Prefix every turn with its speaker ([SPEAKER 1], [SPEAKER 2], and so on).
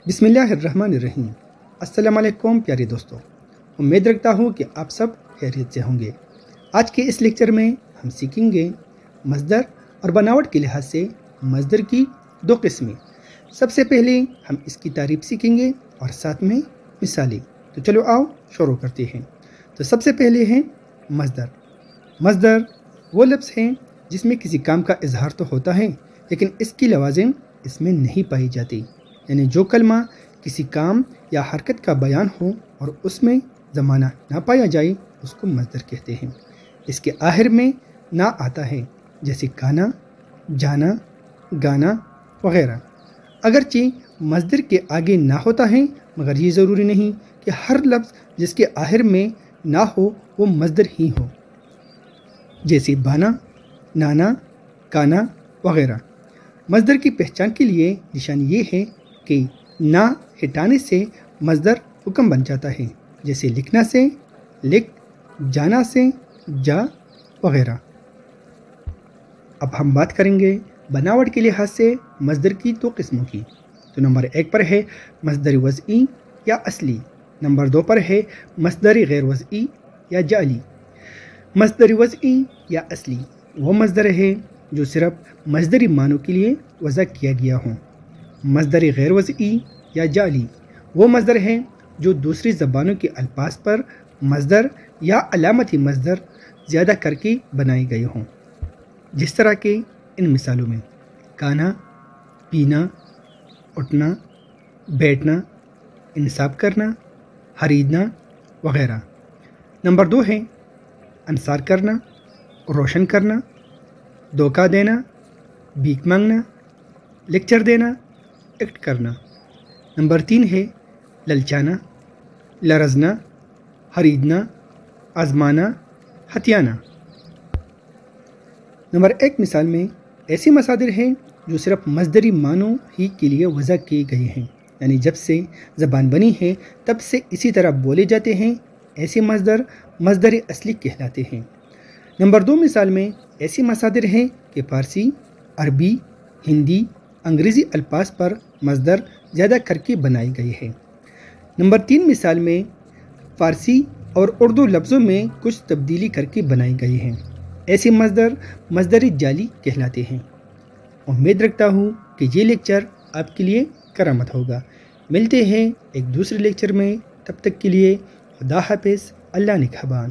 [SPEAKER 1] بسم اللہ الرحمن الرحیم۔ السلام علیکم پیارے دوستوں، امید رکھتا ہوں کہ آپ سب خیریت سے ہوں گے۔ آج کے اس لیکچر میں ہم سیکھیں گے مصدر اور بناوٹ کے لحاظ سے مصدر کی دو قسمیں۔ سب سے پہلے ہم اس کی تعریف سیکھیں گے اور ساتھ میں مثالیں۔ تو چلو آؤ شروع کرتے ہیں۔ تو سب سے پہلے ہیں مصدر۔ مصدر وہ لفظ ہیں جس میں کسی کام کا اظہار تو ہوتا ہے لیکن اس کی لوازم اس میں نہیں پائی جاتی، یعنی جو کلمہ کسی کام یا حرکت کا بیان ہو اور اس میں زمانہ نہ پایا جائے اس کو مصدر کہتے ہیں۔ اس کے آخر میں نہ آتا ہے، جیسے کھانا، جانا، گانا وغیرہ۔ اگرچہ مصدر کے آگے نہ ہوتا ہے مگر یہ ضروری نہیں کہ ہر لفظ جس کے آخر میں نہ ہو وہ مصدر ہی ہو، جیسے بانا، نانا، کانا وغیرہ۔ مصدر کی پہچان کے لیے نشانی یہ ہے کہ نہ ہٹانے سے مصدر حکم بن جاتا ہے، جیسے لکھنا سے لکھ، جانا سے جا وغیرہ۔ اب ہم بات کریں گے بناوٹ کے لحاظ سے مصدر کی دو قسموں کی۔ تو نمبر 1 پر ہے مصدر وضعی یا اصلی، نمبر 2 پر ہے مصدر غیر وضعی یا جعلی۔ مصدر وضعی یا اصلی وہ مصدر ہے جو صرف مصدری معنوں کے لیے وضع کیا گیا ہو۔ مصدر غیر وضعی یا جعلی وہ مصدر ہیں جو دوسری زبانوں کے الفاظ پر مصدر یا علامتی مصدر زیادہ کر کے بنائے گئے ہوں، جس طرح کہ ان مثالوں میں کھانا، پینا، اٹھنا، بیٹھنا، انصاف کرنا، خریدنا وغیرہ۔ نمبر 2 ہے انصار کرنا، روشن کرنا، دھوکہ دینا، بھیک مانگنا، لیکچر دینا، ایکٹ کرنا۔ نمبر 3 ہے للچانا، لرزنا، خریدنا، آزمانا، ہتھیانا۔ نمبر 1 مثال میں ایسے مصادر ہیں جو صرف مصدری معنوں ہی کے لیے وضع کیے گئے ہیں، یعنی جب سے زبان بنی ہے تب سے اسی طرح بولے جاتے ہیں، ایسے مصدر مصدر اصلی کہلاتے ہیں۔ نمبر 2 مثال میں ایسے مصادر ہیں کہ فارسی، عربی، ہندی، انگریزی الفاظ پر مصدر زیادہ کر کے بنائے گئے ہیں۔ نمبر 3 مثال میں فارسی اور اردو لفظوں میں کچھ تبدیلی کر کے بنائے گئے ہیں، ایسے مصدر مصدر جعلی کہلاتے ہیں۔ امید رکھتا ہوں کہ یہ لیکچر آپ کے لیے کرامت ہوگا۔ ملتے ہیں ایک دوسرے لیکچر میں، تب تک کے لیے خدا حافظ، اللہ نگہبان۔